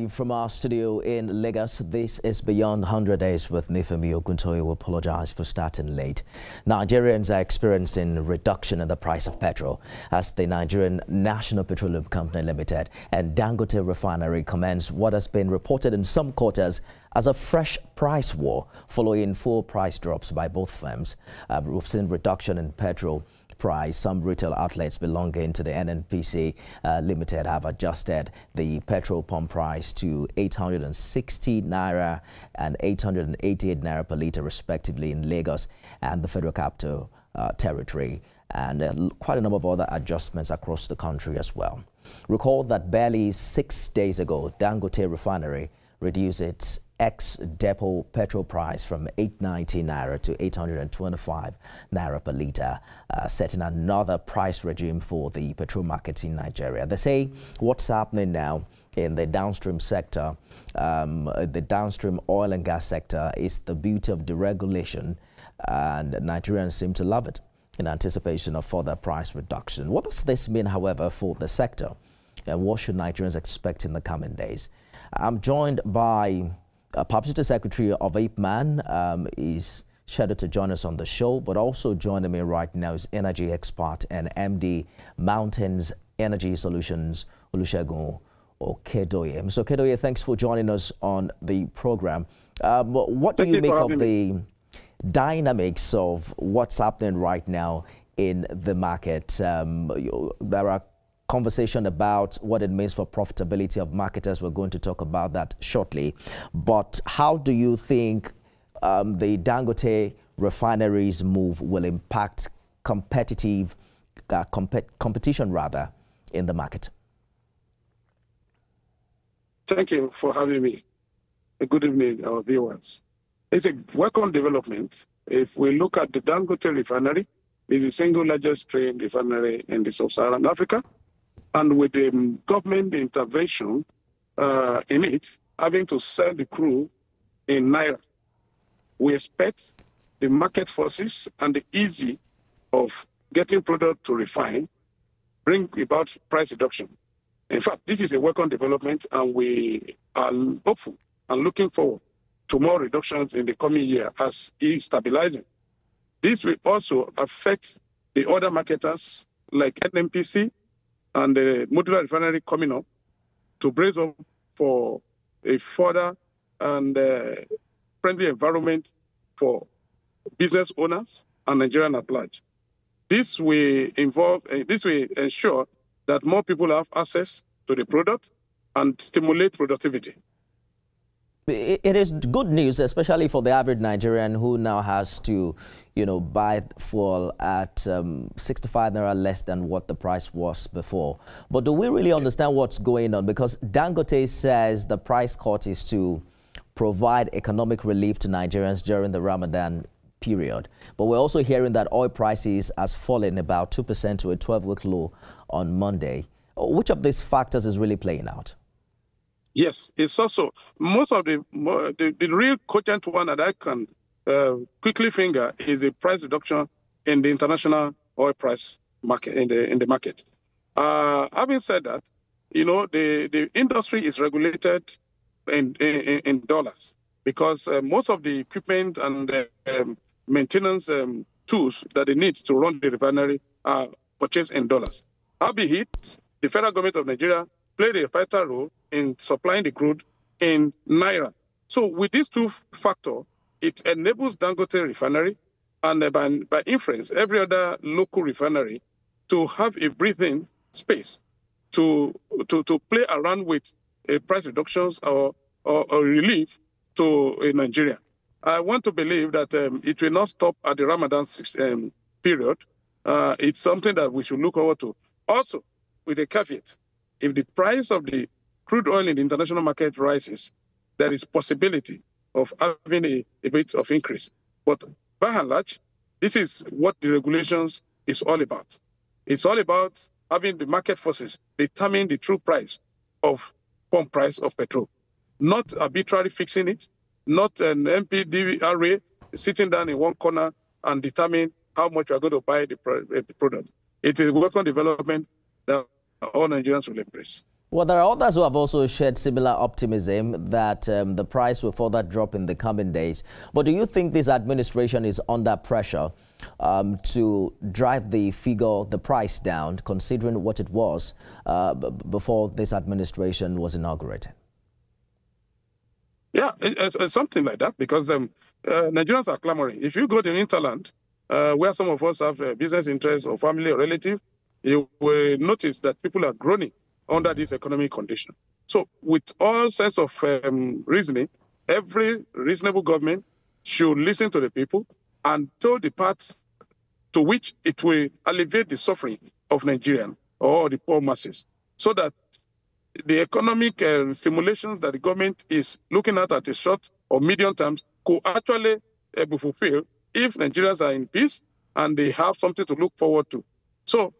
From our studio in Lagos, this is Beyond 100 Days with Nifemi Oguntoye. We apologize for starting late. Nigerians are experiencing a reduction in the price of petrol as the Nigerian National Petroleum Company Limited and Dangote Refinery commence what has been reported in some quarters as a fresh price war following full price drops by both firms. We've seen reduction in petrol price. Some retail outlets belonging to the NNPCL Limited have adjusted the petrol pump price to 860 naira and 888 naira per litre respectively in Lagos and the Federal Capital Territory, and quite a number of other adjustments across the country as well. Recall that barely 6 days ago, Dangote Refinery reduced its ex-depot petrol price from 890 naira to 825 naira per litre, setting another price regime for the petrol market in Nigeria. They say what's happening now in the downstream sector, the downstream oil and gas sector, is the beauty of deregulation, and Nigerians seem to love it in anticipation of further price reduction. What does this mean, however, for the sector, and what should Nigerians expect in the coming days? I'm joined by Publicity Secretary of IPMAN, is scheduled to join us on the show, but also joining me right now is energy expert and MD Mountains Energy Solutions, Olusegun Okedoye. Mr. Okedoye, thanks for joining us on the program. What do you make of the dynamics of what's happening right now in the market? There are conversation about what it means for profitability of marketers. We're going to talk about that shortly. But how do you think the Dangote Refinery's move will impact competition rather in the market? Thank you for having me. Good evening, our viewers. It's a welcome development. If we look at the Dangote Refinery, it's the single largest train refinery in the sub-Saharan Africa. And with the government intervention in it, having to sell the crude in naira, we expect the market forces and the ease of getting product to refine bring about price reduction. In fact, this is a welcome development, and we are hopeful and looking forward to more reductions in the coming year as it is stabilizing. This will also affect the other marketers like NNPCL and the modular refinery coming up to brace up for a further and friendly environment for business owners and Nigerians at large. This will ensure that more people have access to the product and stimulate productivity. It is good news, especially for the average Nigerian who now has to, buy fuel at 65 naira less than what the price was before. But do we really understand what's going on? Because Dangote says the price cut is to provide economic relief to Nigerians during the Ramadan period. But we're also hearing that oil prices has fallen about 2% to a 12-week low on Monday. Which of these factors is really playing out? Yes, it's also most of the real cogent one that I can quickly finger is a price reduction in the international oil price market in the market. Having said that, the industry is regulated in dollars because most of the equipment and maintenance tools that they need to run the refinery are purchased in dollars. Albeit, the federal government of Nigeria played a vital role in supplying the crude in naira. So with these two factors, it enables Dangote Refinery and by inference, every other local refinery to have a breathing space to play around with price reductions or relief to Nigeria. I want to believe that it will not stop at the Ramadan period. It's something that we should look forward to. Also, with a caveat, if the price of the crude oil in the international market rises, there is possibility of having a bit of increase. But by and large, this is what the regulations is all about. It's all about having the market forces determine the true price of pump price of petrol, not arbitrarily fixing it, not an MPDRA sitting down in one corner and determine how much we are going to buy the product. It is a welcome development that all Nigerians will embrace. Well, there are others who have also shared similar optimism that the price will further drop in the coming days. But do you think this administration is under pressure to drive the price down, considering what it was before this administration was inaugurated? Yeah, it's something like that, because Nigerians are clamoring. If you go to hinterland, where some of us have business interests or family or relative, you will notice that people are groaning under this economic condition. So with all sense of reasoning, every reasonable government should listen to the people and tell the parts to which it will alleviate the suffering of Nigerians or the poor masses, so that the economic stimulations that the government is looking at a short or medium terms could actually be fulfilled if Nigerians are in peace and they have something to look forward to. So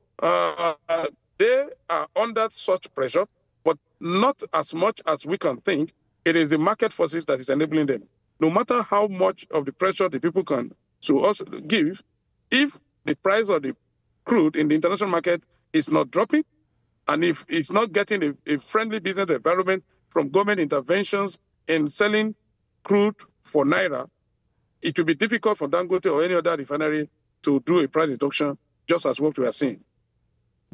they are under such pressure, but not as much as we can think. It is the market forces that is enabling them. No matter how much of the pressure the people can to us give, if the price of the crude in the international market is not dropping, and if it's not getting a friendly business environment from government interventions in selling crude for Naira, it will be difficult for Dangote or any other refinery to do a price reduction, just as what we are seeing.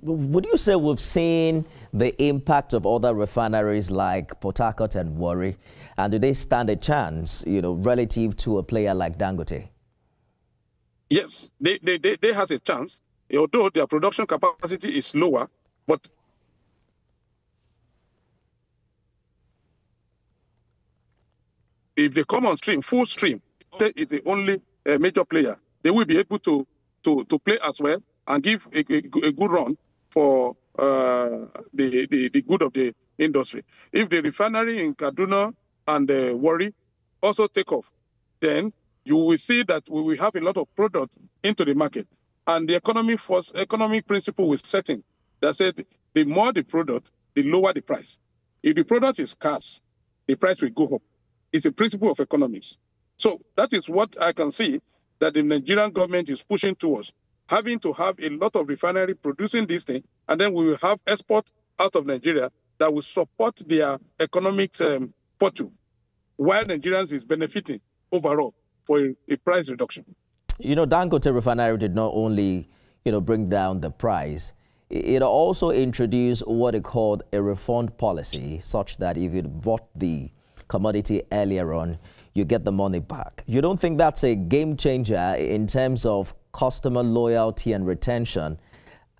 Would you say we've seen the impact of other refineries like Port Harcourt and Warri, and do they stand a chance, relative to a player like Dangote? Yes, they have a chance, although their production capacity is lower, but if they come on stream, full stream, is the only major player. They will be able to play as well and give a good run for the good of the industry. If the refinery in Kaduna and Warri also take off, then you will see that we will have a lot of product into the market. And the economic principle is setting that said the more the product, the lower the price. If the product is scarce, the price will go up. It's a principle of economics. So that is what I can see that the Nigerian government is pushing towards, having to have a lot of refinery producing this thing, and then we will have export out of Nigeria that will support their economic fortune, while Nigerians is benefiting overall for a price reduction. Dangote Refinery did not only, bring down the price, it also introduced what it called a refund policy, such that if you bought the commodity earlier on, you get the money back. You don't think that's a game changer in terms of customer loyalty and retention?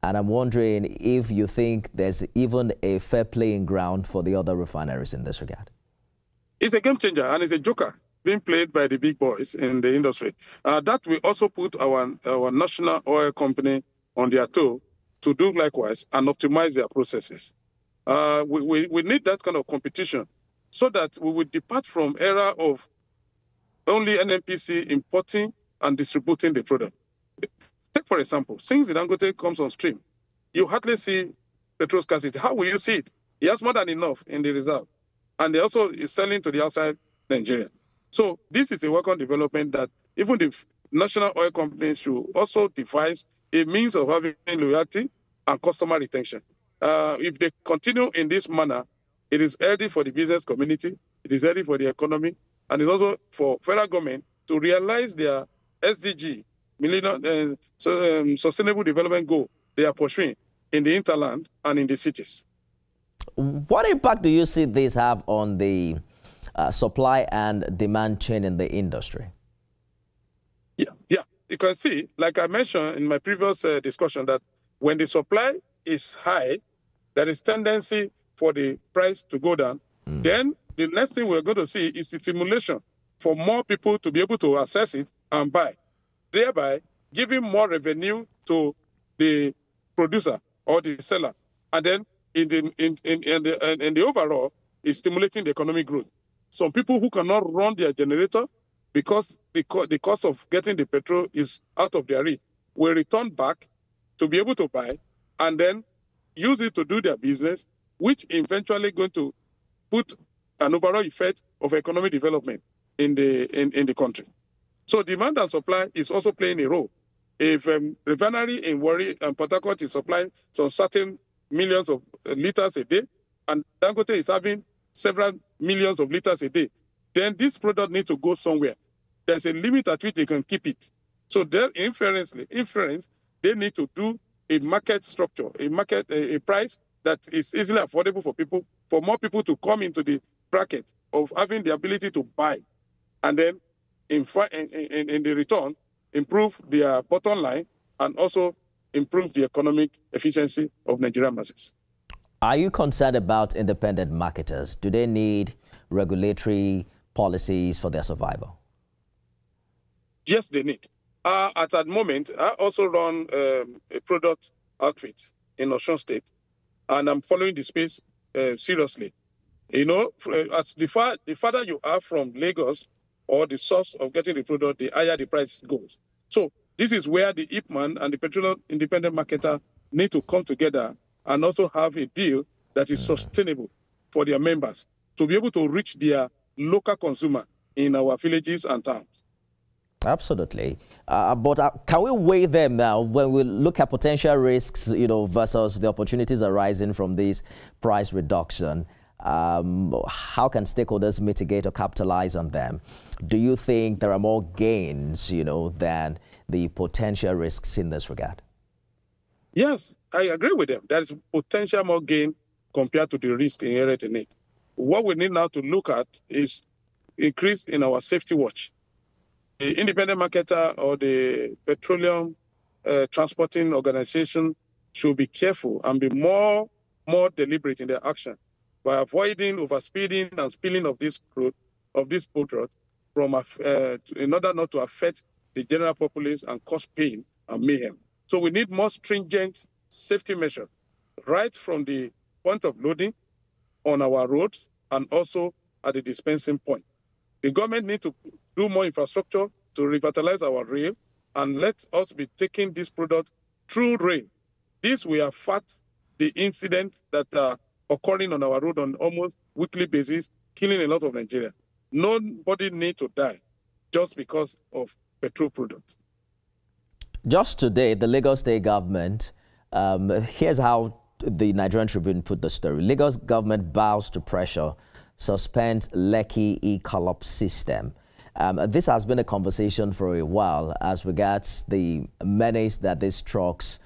And I'm wondering if you think there's even a fair playing ground for the other refineries in this regard. It's a game changer, and it's a joker being played by the big boys in the industry. That will also put our national oil company on their toe to do likewise and optimize their processes. We need that kind of competition, so that we will depart from era of only NNPC importing and distributing the product. Take, for example, since the Dangote comes on stream, you hardly see petrol scarcity. How will you see it? He has more than enough in the reserve. And they also is selling to the outside Nigeria. So this is a welcome development that even the national oil companies should also devise a means of having loyalty and customer retention. If they continue in this manner, it is healthy for the business community, it is healthy for the economy, and it's also for federal government to realize their SDG, Sustainable Development Goal they are pursuing in the hinterland and in the cities. What impact do you see this have on the supply and demand chain in the industry? Yeah. You can see, like I mentioned in my previous discussion, that when the supply is high, there is tendency for the price to go down. Then the next thing we're going to see is the stimulation for more people to be able to access it and buy, thereby giving more revenue to the producer or the seller. And then in the overall, is stimulating the economic growth. Some people who cannot run their generator because the cost of getting the petrol is out of their reach will return back to be able to buy and then use it to do their business, which eventually going to put an overall effect of economic development in the country. So demand and supply is also playing a role. If refinery in Warri and Port Harcourt is supplying some certain millions of liters a day, and Dangote is having several millions of liters a day, then this product needs to go somewhere. There's a limit at which they can keep it. So their inference, they need to do a market structure, a price that is easily affordable for people, for more people to come into the bracket of having the ability to buy, and then in the return, improve their bottom line and also improve the economic efficiency of Nigerian masses. Are you concerned about independent marketers? Do they need regulatory policies for their survival? Yes, they need. At that moment, I also run a product outfit in Osun State, and I'm following the space seriously. You know, as the farther you are from Lagos or the source of getting the product, the higher the price goes. So this is where the IPMAN and the Petroleum Independent Marketer need to come together and also have a deal that is sustainable for their members to be able to reach their local consumer in our villages and towns. Absolutely. But can we weigh them now when we look at potential risks, versus the opportunities arising from this price reduction? How can stakeholders mitigate or capitalize on them? Do you think there are more gains, than the potential risks in this regard? Yes, I agree with them. There is potential more gain compared to the risk inherent in it. What we need now to look at is increase in our safety watch. The independent marketer or the petroleum transporting organization should be careful and be more deliberate in their action by avoiding overspeeding and spilling of this crude, of this product, in order not to affect the general populace and cause pain and mayhem. So we need more stringent safety measures right from the point of loading on our roads and also at the dispensing point. The government needs to do more infrastructure to revitalize our rail and let us be taking this product through rail. This will affect the incidents that are occurring on our road on almost weekly basis, killing a lot of Nigerians. Nobody needs to die just because of petrol products. Just today, the Lagos State government, here's how the Nigerian Tribune put the story. Lagos government bows to pressure, suspends Lekki e-collop system. This has been a conversation for a while as regards the menace that these trucks,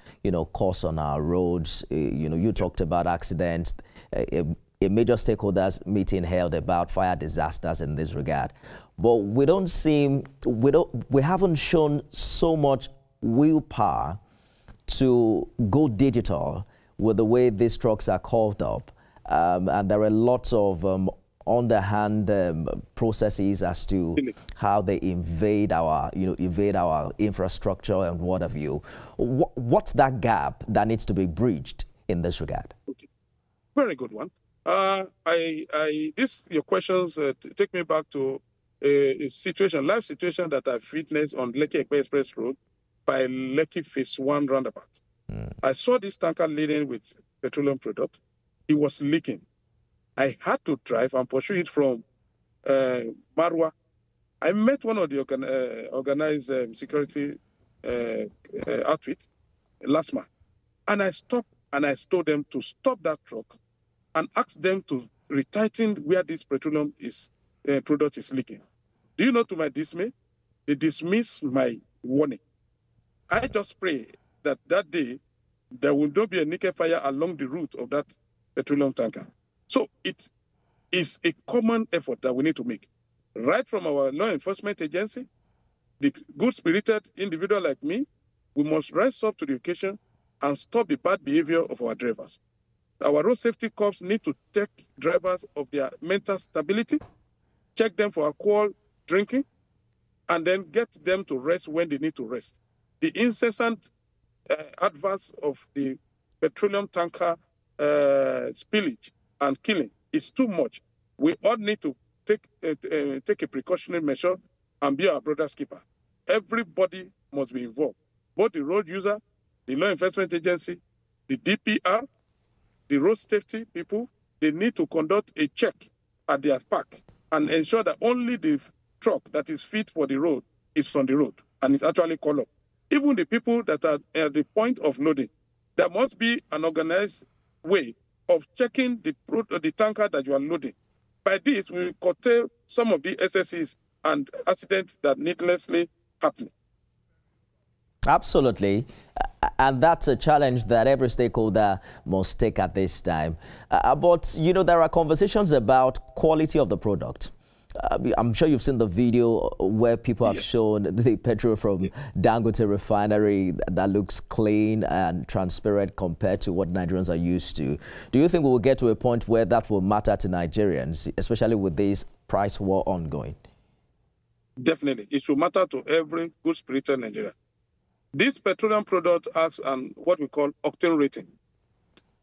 cause on our roads. You talked about accidents. A major stakeholders meeting held about fire disasters in this regard. But we haven't shown so much willpower to go digital with the way these trucks are called up. And there are lots of underhand processes as to how they invade our infrastructure and what have you. What's that gap that needs to be bridged in this regard? Okay. Very good one. Your questions take me back to a live situation that I've witnessed on Lekki Express Road by Lekki Phase 1 roundabout. I saw this tanker laden with petroleum product. It was leaking. I had to drive and pursue it from Marwa. I met one of the organized security outfit last month, and I stopped and I told them to stop that truck and ask them to retighten where this petroleum product is leaking. Do you know, to my dismay, they dismissed my warning. I just pray that day there will not be a nickel fire along the route of that petroleum tanker. So it is a common effort that we need to make. Right from our law enforcement agency, the good-spirited individual like me, we must rise up to the occasion and stop the bad behavior of our drivers. Our road safety corps need to check drivers of their mental stability, check them for alcohol drinking, and then get them to rest when they need to rest. The incessant adverse of the petroleum tanker spillage and killing is too much. We all need to take a precautionary measure and be our brother's keeper. Everybody must be involved, both the road user, the law enforcement agency, the DPR, the road safety people. They need to conduct a check at their park and ensure that only the truck that is fit for the road is on the road and it's actually called up. Even the people that are at the point of loading, there must be an organized way of checking the tanker that you are loading. By this, we will curtail some of the SSEs and accidents that needlessly happen. Absolutely. And that's a challenge that every stakeholder must take at this time. But, you know, there are conversations about quality of the product. I'm sure you've seen the video where people have shown the petrol from Dangote Refinery that looks clean and transparent compared to what Nigerians are used to. Do you think we will get to a point where that will matter to Nigerians, especially with this price war ongoing? Definitely. It should matter to every good-spirited Nigerian. This petroleum product has what we call octane rating,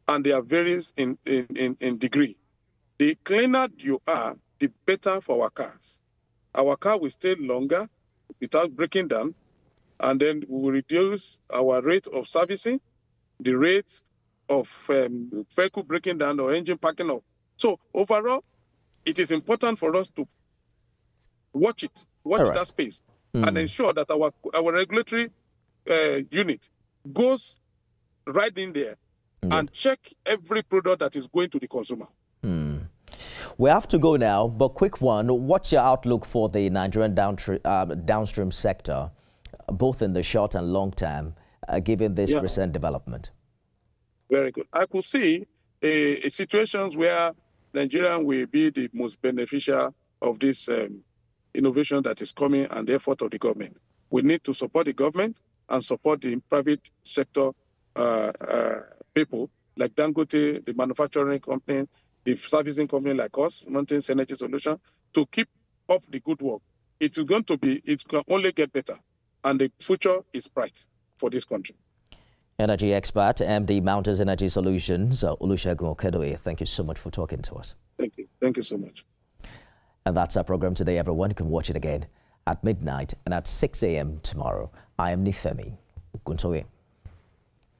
and they are varies in degree. The cleaner you are, the better for our cars. Our car will stay longer without breaking down, and then we will reduce our rate of servicing, the rate of vehicle breaking down or engine packing up. So overall, it is important for us to watch that space, and ensure that our regulatory unit goes right in there and check every product that is going to the consumer. We have to go now, but quick one. What's your outlook for the Nigerian downstream sector, both in the short and long term, given this recent development? Very good. I could see situations where Nigeria will be the most beneficial of this innovation that is coming and the effort of the government. We need to support the government and support the private sector people like Dangote, the manufacturing company, the servicing company like us, Mountains Energy Solution, to keep up the good work. It can only get better, and the future is bright for this country. Energy expert, MD Mountains Energy Solutions, Olusegun Okedoye, thank you so much for talking to us. Thank you. Thank you so much. And that's our program today, everyone. You can watch it again at midnight and at 6 a.m. tomorrow. I am Nifemi Oguntoye.